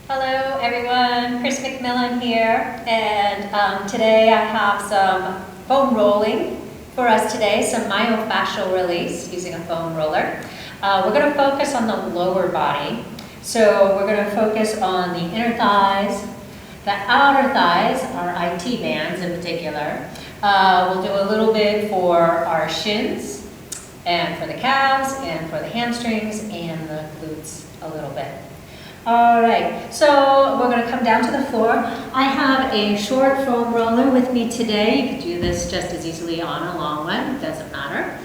Hello everyone, Chris McMillan here, and today I have some foam rolling for us today, some myofascial release using a foam roller. We're going to focus on the lower body, so we're going to focus on the inner thighs, the outer thighs, our IT bands in particular. We'll do a little bit for our shins, and for the calves, and for the hamstrings, and the glutes a little bit. All right, so we're going to come down to the floor. I have a short foam roller with me today. You could do this just as easily on a long one, it doesn't matter.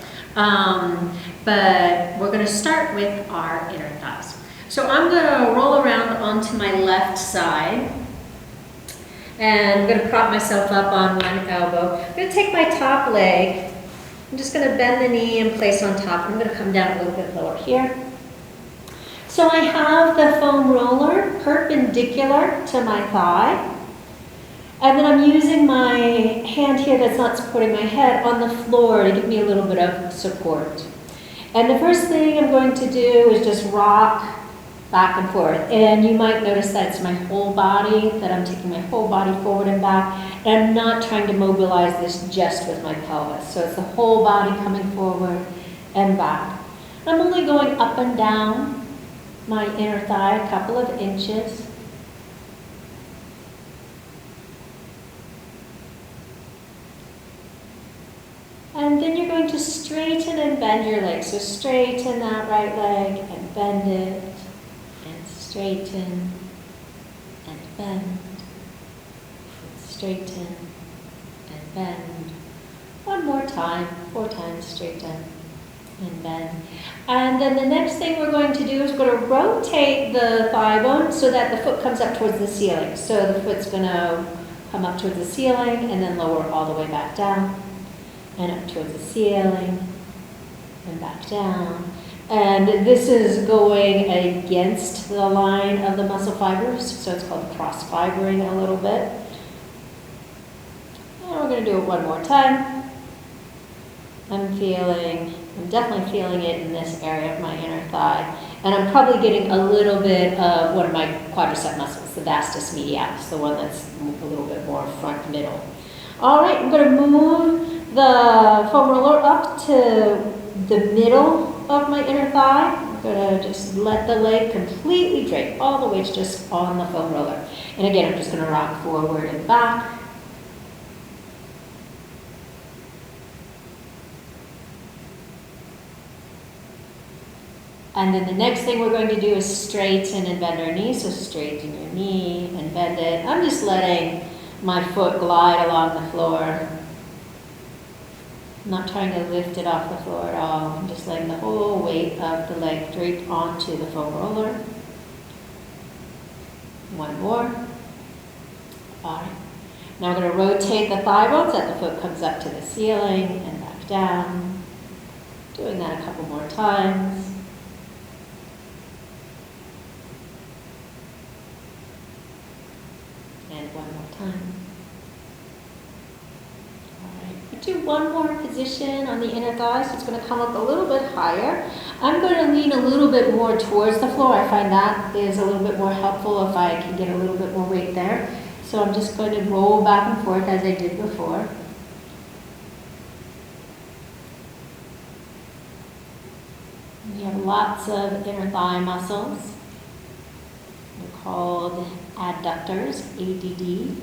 But we're going to start with our inner thighs. So I'm going to roll around onto my left side. And I'm going to prop myself up on one elbow. I'm going to take my top leg. I'm just going to bend the knee and place on top. I'm going to come down a little bit lower here. So I have the foam roller perpendicular to my thigh, and then I'm using my hand here that's not supporting my head on the floor to give me a little bit of support. And the first thing I'm going to do is just rock back and forth. And you might notice that it's my whole body, that I'm taking my whole body forward and back, and I'm not trying to mobilize this just with my pelvis. So it's the whole body coming forward and back. I'm only going up and down my inner thigh a couple of inches. And then you're going to straighten and bend your leg. So straighten that right leg and bend it, and straighten and bend, and straighten and bend. One more time, 4 times straighten and bend. And then the next thing we're going to do is we're going to rotate the thigh bone so that the foot comes up towards the ceiling. So the foot's going to come up towards the ceiling and then lower all the way back down and up towards the ceiling and back down. And this is going against the line of the muscle fibers, so it's called cross-fibering a little bit. And we're going to do it one more time. I'm definitely feeling it in this area of my inner thigh. And I'm probably getting a little bit of one of my quadricep muscles, the vastus medialis, the one that's a little bit more front middle. All right, I'm going to move the foam roller up to the middle of my inner thigh. I'm going to just let the leg completely drape all the way just on the foam roller. And again, I'm just going to rock forward and back. And then the next thing we're going to do is straighten and bend our knee. So straighten your knee and bend it. I'm just letting my foot glide along the floor. I'm not trying to lift it off the floor at all. I'm just letting the whole weight of the leg drape onto the foam roller. One more. All right. Now we're going to rotate the thigh bones so that the foot comes up to the ceiling and back down. Doing that a couple more times. And one more time. All right. We'll do one more position on the inner thigh, so it's going to come up a little bit higher. I'm going to lean a little bit more towards the floor. I find that is a little bit more helpful if I can get a little bit more weight there. So I'm just going to roll back and forth as I did before. We have lots of inner thigh muscles. They're called adductors, A-D-D-U-C-T-O-R-S.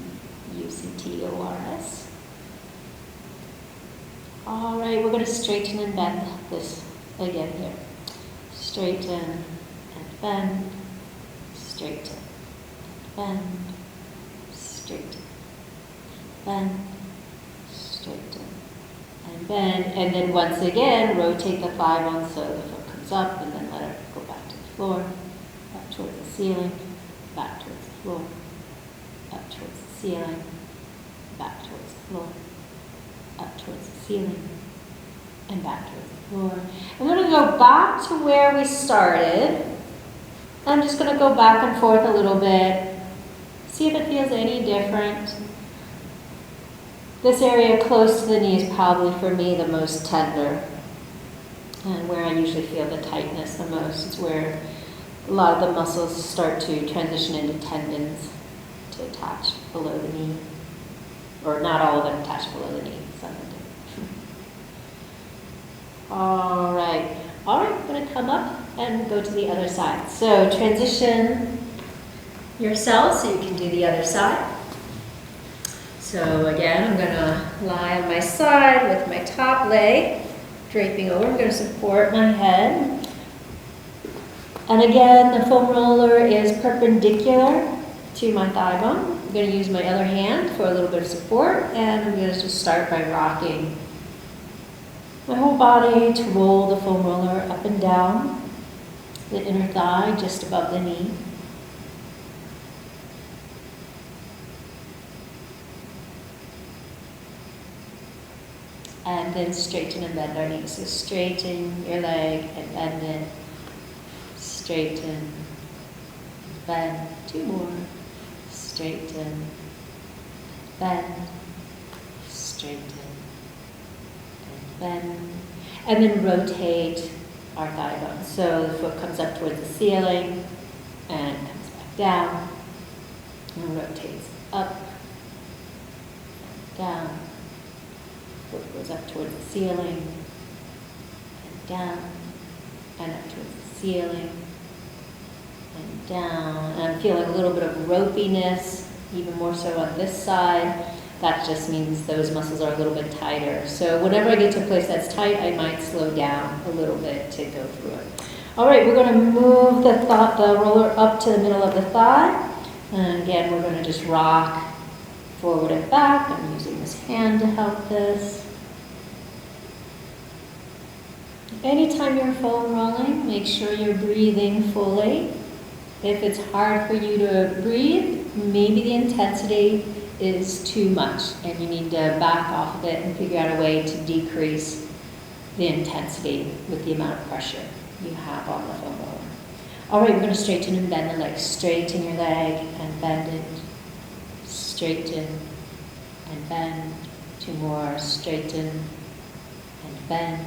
All right, we're going to straighten and bend this again here. Straighten and bend, straighten and bend, straighten, bend, straighten and bend. And then once again, rotate the thigh bone so the foot comes up and then let it go back to the floor, back towards the ceiling, back towards the floor, up towards the ceiling, back towards the floor, up towards the ceiling, and back towards the floor. I'm going to go back to where we started. I'm just going to go back and forth a little bit, see if it feels any different. This area close to the knee is probably for me the most tender, and where I usually feel the tightness the most is where a lot of the muscles start to transition into tendons to attach below the knee. Or not all of them attach below the knee, some of them do. All right, I'm going to come up and go to the other side. So transition yourself so you can do the other side. So again, I'm going to lie on my side with my top leg draping over. I'm going to support my head. And again, the foam roller is perpendicular to my thigh bone. I'm going to use my other hand for a little bit of support, and I'm going to just start by rocking my whole body to roll the foam roller up and down the inner thigh just above the knee. And then straighten and bend our knees. So straighten your leg and bend it. Straighten, bend. 2 more. Straighten, bend, straighten, and bend. And then rotate our thigh bone. So the foot comes up towards the ceiling and comes back down. And rotates up, and down. Foot goes up towards the ceiling, and down, and up towards the ceiling, and down. And I'm feeling a little bit of ropiness, even more so on this side. That just means those muscles are a little bit tighter. So whenever I get to a place that's tight, I might slow down a little bit to go through it. All right, we're going to move the roller up to the middle of the thigh. And again, we're going to just rock forward and back. I'm using this hand to help this. Anytime you're foam rolling, make sure you're breathing fully. If it's hard for you to breathe, maybe the intensity is too much and you need to back off of it and figure out a way to decrease the intensity with the amount of pressure you have on the foam roller. All right, we're going to straighten and bend the leg. Straighten your leg and bend it. Straighten and bend. 2 more. Straighten and bend.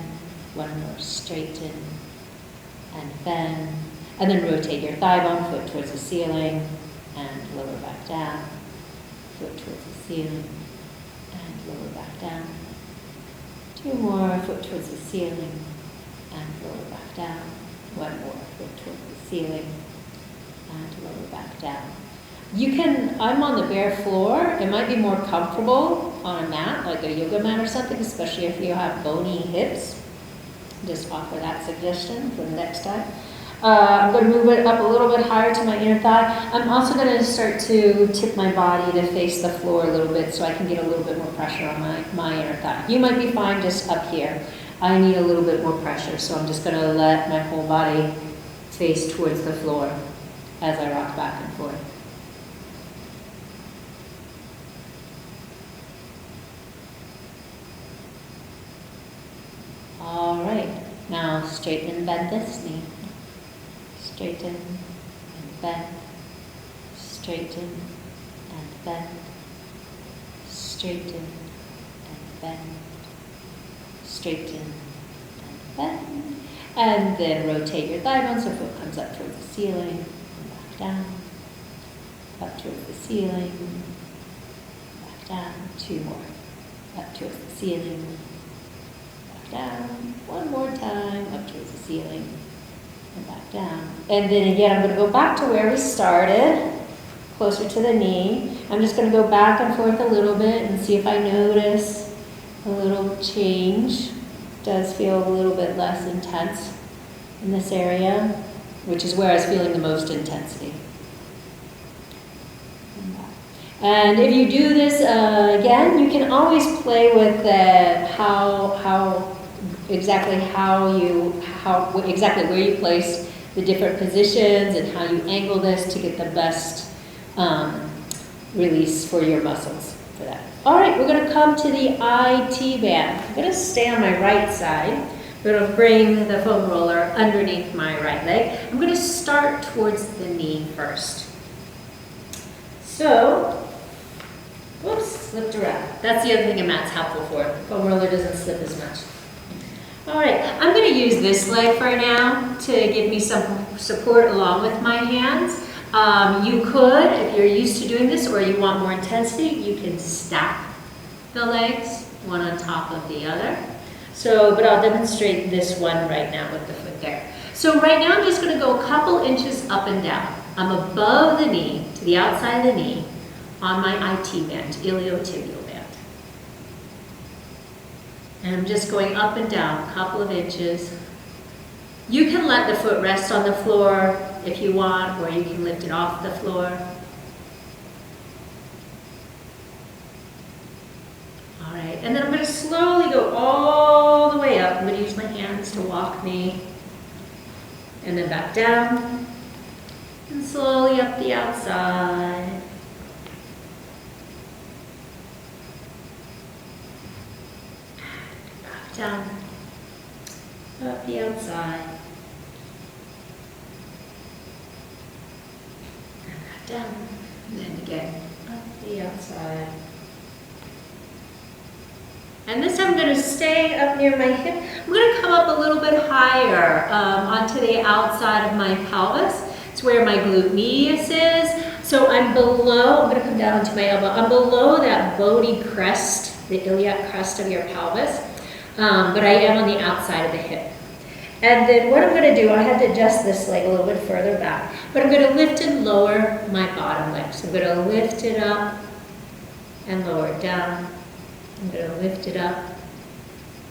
1 more. Straighten and bend. And then rotate your thigh bone, foot towards the ceiling, and lower back down. Foot towards the ceiling, and lower back down. 2 more. Foot towards the ceiling, and lower back down. 1 more. Foot towards the ceiling, and lower back down. You can, I'm on the bare floor. It might be more comfortable on a mat, like a yoga mat or something, especially if you have bony hips. Just offer that suggestion for the next time. I'm going to move it up a little bit higher to my inner thigh. I'm also going to start to tip my body to face the floor a little bit so I can get a little bit more pressure on my inner thigh. You might be fine just up here. I need a little bit more pressure, so I'm just going to let my whole body face towards the floor as I rock back and forth. All right, now straighten and bend this knee. Straighten and bend, straighten and bend, straighten and bend, straighten and bend. And then rotate your thigh bone so foot comes up towards the ceiling and back down, up towards the ceiling, back down. 2 more, up towards the ceiling, back down. 1 more time, up towards the ceiling, and back down. And then again, I'm going to go back to where we started, closer to the knee. I'm just going to go back and forth a little bit and see if I notice a little change. It does feel a little bit less intense in this area, which is where I was feeling the most intensity. And if you do this again, you can always play with exactly where you place the different positions and how you angle this to get the best release for your muscles for that. All right, we're going to come to the IT band. I'm going to stay on my right side. I'm going to bring the foam roller underneath my right leg. I'm going to start towards the knee first. So, whoops, slipped around. That's the other thing a mat's helpful for. The foam roller doesn't slip as much. All right, I'm going to use this leg for now to give me some support along with my hands. You could, if you're used to doing this or you want more intensity, you can stack the legs, one on top of the other. So, but I'll demonstrate this one right now with the foot there. So right now I'm just going to go a couple inches up and down. I'm above the knee, to the outside of the knee, on my IT band, iliotibial band. And I'm just going up and down a couple of inches. You can let the foot rest on the floor if you want, or you can lift it off the floor. All right, and then I'm going to slowly go all the way up. I'm going to use my hands to walk me. And then back down. And slowly up the outside. Back down. Up the outside. And back down. And then again, up the outside. And this I'm going to stay up near my hip. I'm going to come up a little bit higher onto the outside of my pelvis. It's where my glute medius is. So I'm below, I'm going to come down to my elbow. I'm below that bony crest, the iliac crest of your pelvis. But I am on the outside of the hip. And then what I'm going to do, I had to adjust this leg a little bit further back. But I'm going to lift and lower my bottom leg. So I'm going to lift it up and lower it down. I'm going to lift it up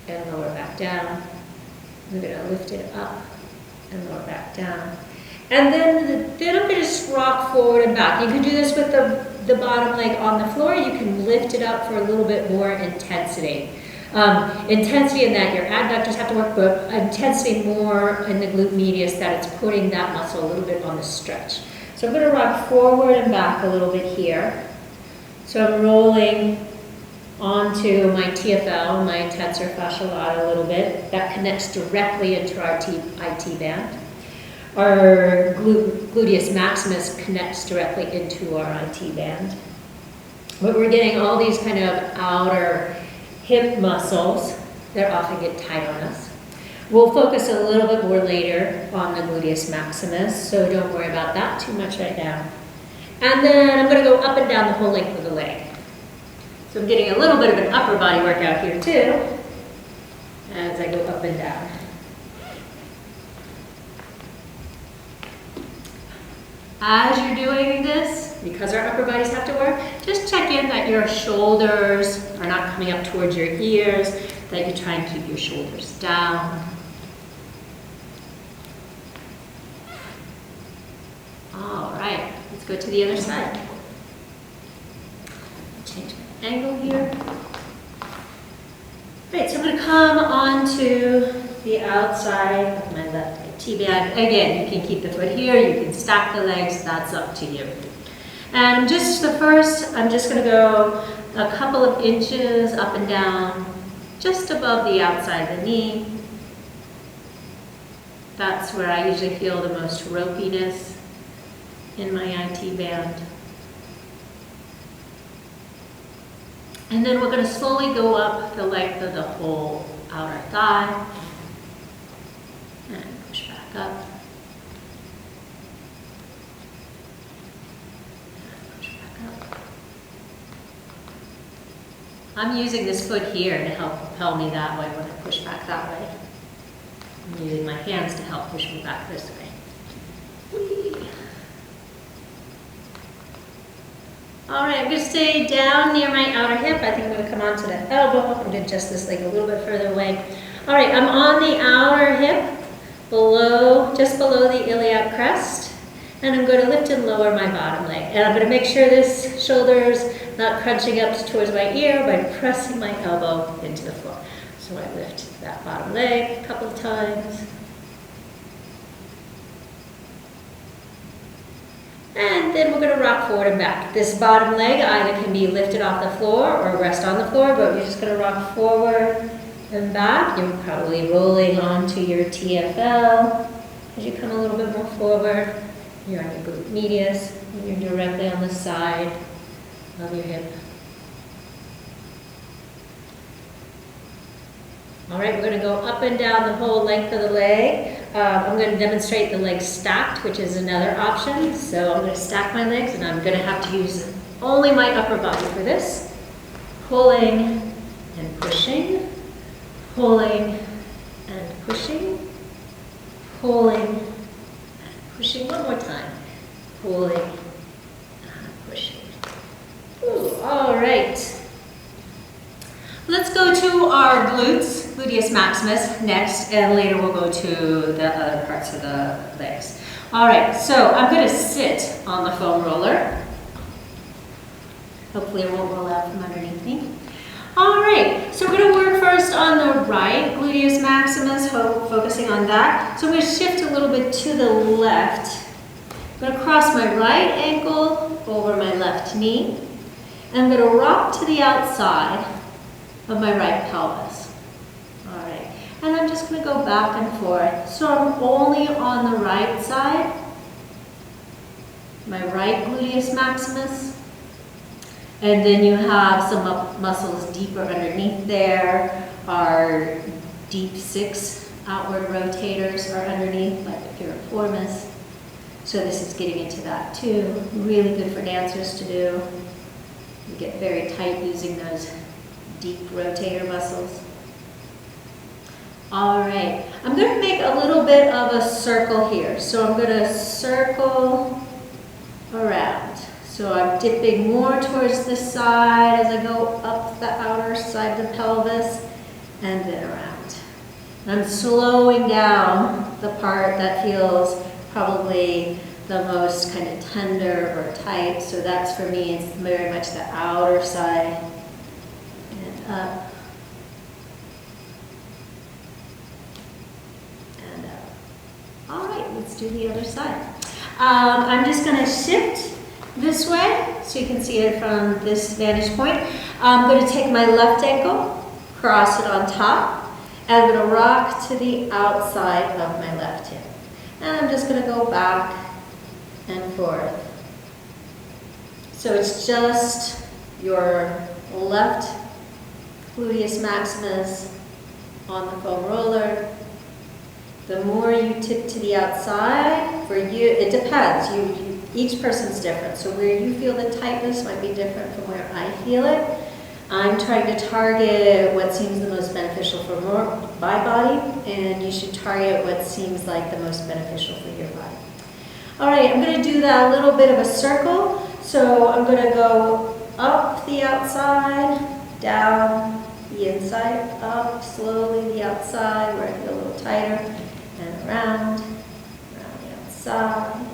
and lower back down. I'm going to lift it up and lower back down. And then I'm going to just rock forward and back. You can do this with the bottom leg on the floor. You can lift it up for a little bit more intensity. Intensity in that your adductors have to work, but intensity more in the glute medius, that it's putting that muscle a little bit on the stretch. So I'm going to rock forward and back a little bit here. So I'm rolling onto my TFL, my tensor fasciae a little bit. That connects directly into our IT band. Our gluteus maximus connects directly into our IT band. But we're getting all these kind of outer hip muscles that often get tight on us. We'll focus a little bit more later on the gluteus maximus, so don't worry about that too much right now. And then I'm going to go up and down the whole length of the leg. So I'm getting a little bit of an upper body workout here too, as I go up and down. As you're doing this, because our upper bodies have to work, just check in that your shoulders are not coming up towards your ears, that you try and keep your shoulders down. All right, let's go to the other side. Change my angle here. Great, so I'm going to come onto the outside of my left T-band. Again, you can keep the foot here, you can stack the legs, that's up to you. And just I'm just going to go a couple of inches up and down, just above the outside of the knee. That's where I usually feel the most ropiness in my IT band. And then we're going to slowly go up the length of the whole outer thigh. And push back up. And push back up. I'm using this foot here to help propel me that way when I push back that way. I'm using my hands to help push me back this way. Whee. All right, I'm going to stay down near my outer hip. I think I'm going to come onto the elbow. I'm going to adjust this leg a little bit further away. All right, I'm on the outer hip, just below the iliac crest, and I'm going to lift and lower my bottom leg. And I'm going to make sure this shoulder's not crunching up towards my ear by pressing my elbow into the floor. So I lift that bottom leg a couple of times. And then we're going to rock forward and back. This bottom leg either can be lifted off the floor or rest on the floor, but you're just going to rock forward and back. You're probably rolling onto your TFL. As you come a little bit more forward, you're on your glute medius, and you're directly on the side of your hip. All right, we're gonna go up and down the whole length of the leg. I'm gonna demonstrate the legs stacked, which is another option. So I'm gonna stack my legs and I'm gonna have to use only my upper body for this. Pulling and pushing, pulling and pushing, pulling and pushing. One more time. Pulling and pushing. Ooh, all right. Let's go to our glutes, gluteus maximus next, and later we'll go to the other parts of the legs. All right, so I'm going to sit on the foam roller. Hopefully it won't roll out from underneath me. All right, so we're going to work first on the right gluteus maximus, focusing on that. So I'm going to shift a little bit to the left. I'm going to cross my right ankle over my left knee, and I'm going to rock to the outside of my right pelvis. All right, and I'm just going to go back and forth. So I'm only on the right side, my right gluteus maximus, and then you have some muscles deeper underneath there. Our deep six outward rotators are underneath, like the piriformis. So this is getting into that too. Really good for dancers to do. You get very tight using those deep rotator muscles. All right, I'm going to make a little bit of a circle here. So I'm going to circle around. So I'm dipping more towards the side as I go up the outer side of the pelvis and then around. I'm slowing down the part that feels probably the most kind of tender or tight. So that's for me, it's very much the outer side. Up and up. All right, let's do the other side. I'm just going to shift this way so you can see it from this vantage point. I'm going to take my left ankle, cross it on top, and I'm going to rock to the outside of my left hip. And I'm just going to go back and forth. So it's just your left gluteus maximus on the foam roller. The more you tip to the outside, for you, it depends. Each person's different. So where you feel the tightness might be different from where I feel it. I'm trying to target what seems the most beneficial for my body, and you should target what seems like the most beneficial for your body. All right, I'm going to do that little bit of a circle. So I'm going to go up the outside, down the inside, up slowly the outside where I feel a little tighter, and around the outside.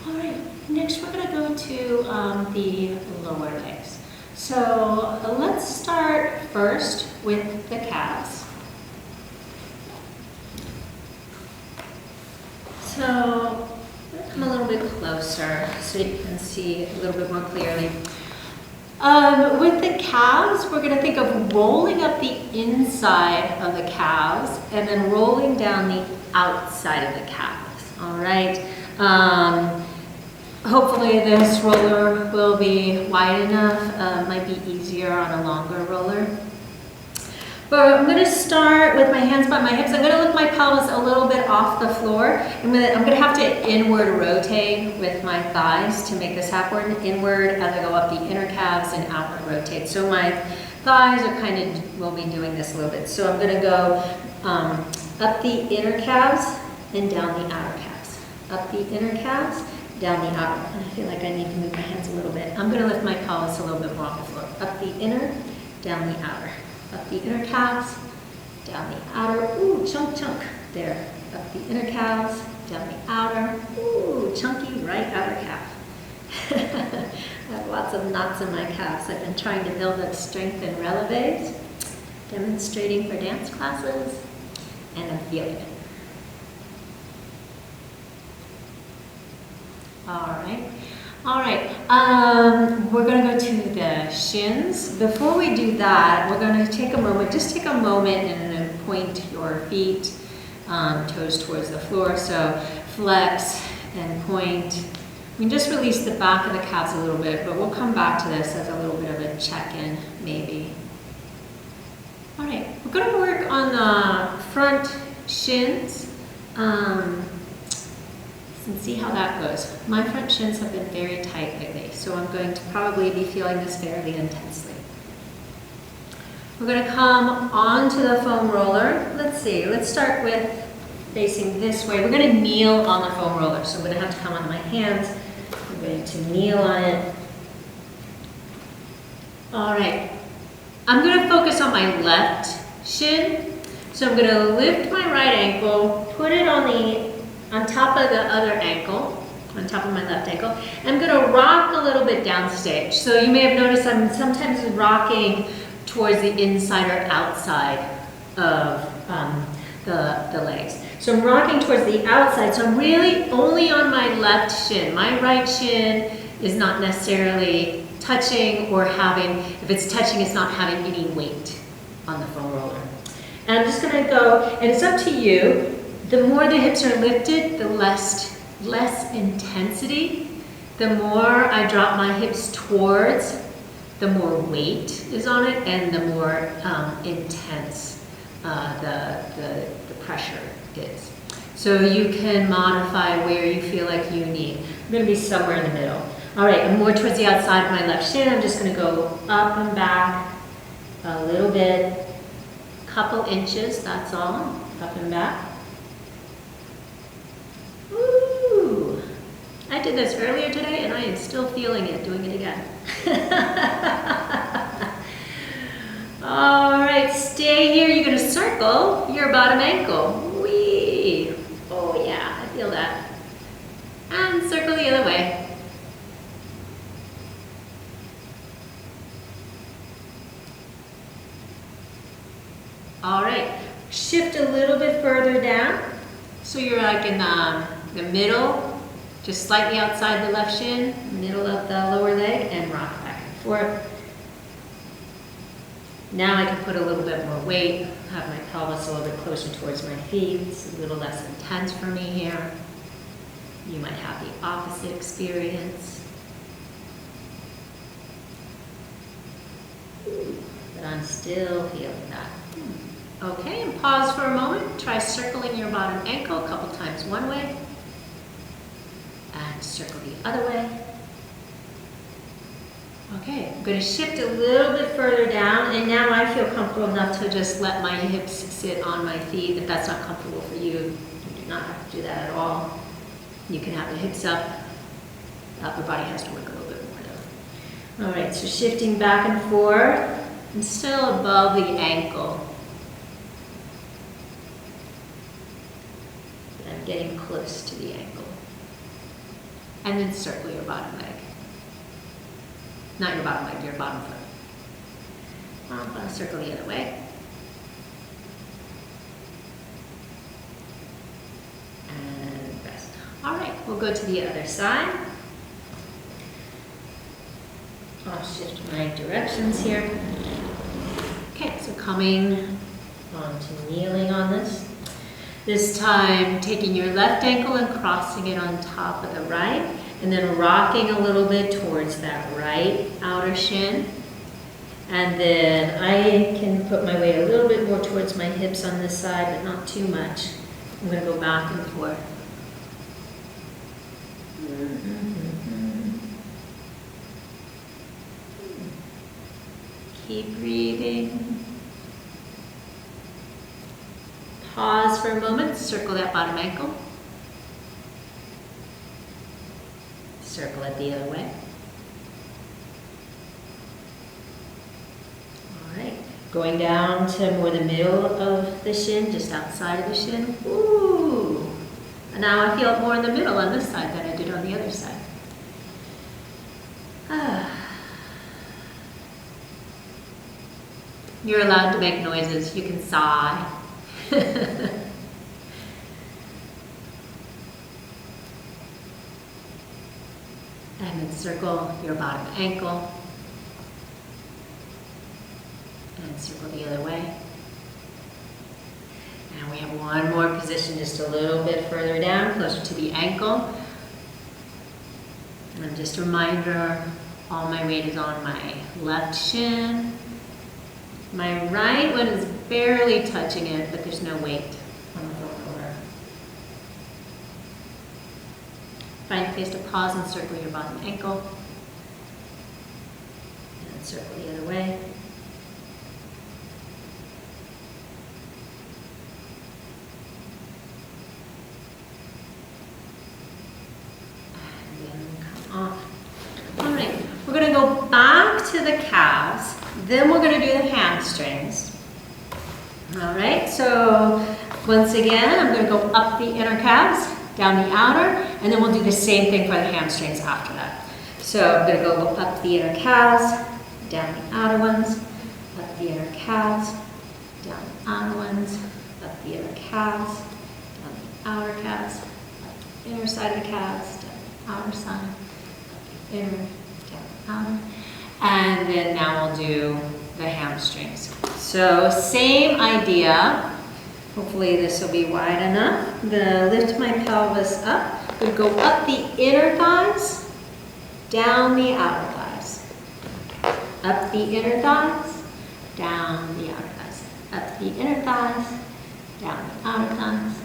All right, next we're going to go to the lower legs. So let's start first with the calves. So come a little bit closer so you can see a little bit more clearly. With the calves, we're going to think of rolling up the inside of the calves and then rolling down the outside of the calves. All right. Hopefully this roller will be wide enough. Might be easier on a longer roller. But I'm going to start with my hands by my hips. I'm going to lift my pelvis a little bit off the floor. I'm going to have to inward rotate with my thighs to make this happen. Inward as I go up the inner calves and outward rotate. So my thighs are will be doing this a little bit. So I'm going to go up the inner calves and down the outer calves. Up the inner calves, down the outer. And I feel like I need to move my hands a little bit. I'm going to lift my pelvis a little bit more off the floor. Up the inner, down the outer. Up the inner calves, down the outer. Ooh, chunk, chunk. There. Up the inner calves, down the outer. Ooh, chunky right outer calf. I have lots of knots in my calves. I've been trying to build up strength in releves, demonstrating for dance classes, and I'm feeling it. All right. All right, we're going to go to the shins. Before we do that, we're going to take a moment, just take a moment and then point your feet, toes towards the floor. So flex and point. We can just release the back of the calves a little bit, but we'll come back to this as a little bit of a check-in, maybe. All right, we're going to work on the front shins and see how that goes. My front shins have been very tight lately, so I'm going to probably be feeling this fairly intensely. We're going to come onto the foam roller. Let's see, let's start with facing this way. We're going to kneel on the foam roller, so I'm going to have to come onto my hands. I'm going to kneel on it. All right. I'm going to focus on my left shin. So I'm going to lift my right ankle, put it on top of the other ankle, on top of my left ankle. I'm going to rock a little bit downstage. So you may have noticed I'm sometimes rocking towards the inside or outside of the legs. So I'm rocking towards the outside. So I'm really only on my left shin. My right shin is not necessarily touching or having, if it's touching, it's not having any weight on the foam roller. And I'm just going to go, and it's up to you. The more the hips are lifted, the less intensity. The more I drop my hips towards, the more weight is on it, and the more intense the pressure is. So you can modify where you feel like you need. I'm going to be somewhere in the middle. All right, I'm more towards the outside of my left shin. I'm just going to go up and back a little bit, couple inches, that's all, up and back. Ooh, I did this earlier today and I am still feeling it, doing it again. All right, stay here. You're going to circle your bottom ankle. Whee! Oh yeah, I feel that. And circle the other way. All right, shift a little bit further down. So you're like in the middle, just slightly outside the left shin, middle of the lower leg, and rock back and forth. Now I can put a little bit more weight, have my pelvis a little bit closer towards my feet. It's a little less intense for me here. You might have the opposite experience. But I'm still feeling that. Okay, and pause for a moment. Try circling your bottom ankle a couple times one way. And circle the other way. Okay, I'm going to shift a little bit further down, and now I feel comfortable enough to just let my hips sit on my feet. If that's not comfortable for you, you do not have to do that at all. You can have the hips up. The upper body has to work a little bit more though. All right, so shifting back and forth. I'm still above the ankle. But I'm getting close to the ankle. And then circle your bottom leg. Not your bottom leg, your bottom foot. I'm going to circle the other way. And rest. All right, we'll go to the other side. I'll shift my directions here. Okay, so coming on to kneeling on this. This time, taking your left ankle and crossing it on top of the right, and then rocking a little bit towards that right outer shin. And then I can put my weight a little bit more towards my hips on this side, but not too much. I'm going to go back and forth. Keep breathing. Pause for a moment, circle that bottom ankle. Circle it the other way. All right, going down to more the middle of the shin, just outside of the shin. Ooh, and now I feel it more in the middle on this side than I did on the other side. You're allowed to make noises. You can sigh. And then circle your bottom ankle. And circle the other way. And we have one more position just a little bit further down, closer to the ankle. And just a reminder, all my weight is on my left shin. My right one is barely touching it, but there's no weight on the foam roller. Find a place to pause and circle your bottom ankle. And circle the other way. Off. All right, we're going to go back to the calves, then we're going to do the hamstrings. All right, so once again, I'm going to go up the inner calves, down the outer, and then we'll do the same thing for the hamstrings after that. So I'm going to go up the inner calves, down the outer ones, up the inner calves, down the outer ones, up the inner calves, down the outer calves, up the inner side of the calves, down the outer side. Inner, down, outer, and then now we'll do the hamstrings. So same idea. Hopefully this will be wide enough. I'm gonna lift my pelvis up. I'm gonna go up the inner thighs, down the outer thighs. Up the inner thighs, down the outer thighs. Up the inner thighs, down the outer thighs.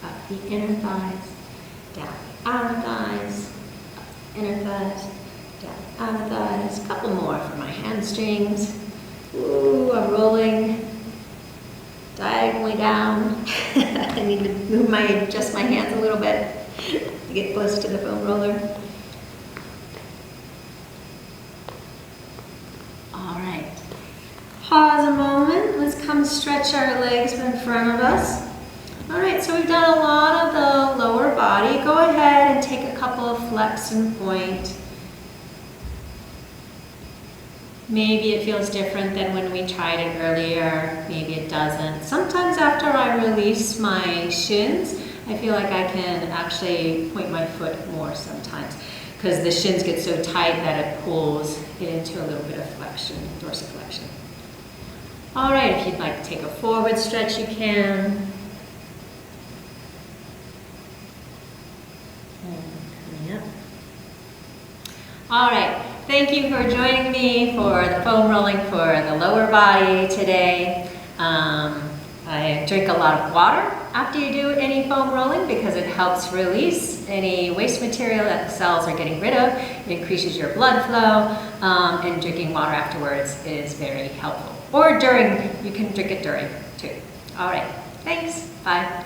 Up the inner thighs, down the outer thighs. Inner thighs, down, outer thighs. A couple more for my hamstrings. Ooh, I'm rolling diagonally down. I need to move adjust my hands a little bit to get close to the foam roller. All right. Pause a moment. Let's come stretch our legs in front of us. All right, so we've done a lot of the lower body. Go ahead and take a couple of flex and point. Maybe it feels different than when we tried it earlier. Maybe it doesn't. Sometimes after I release my shins, I feel like I can actually point my foot more sometimes because the shins get so tight that it pulls it into a little bit of flexion, dorsiflexion. All right, if you'd like to take a forward stretch, you can. All right, thank you for joining me for the foam rolling for the lower body today. I drink a lot of water after you do any foam rolling because it helps release any waste material that the cells are getting rid of. It increases your blood flow, and drinking water afterwards is very helpful. Or during, you can drink it during too. All right, thanks, bye.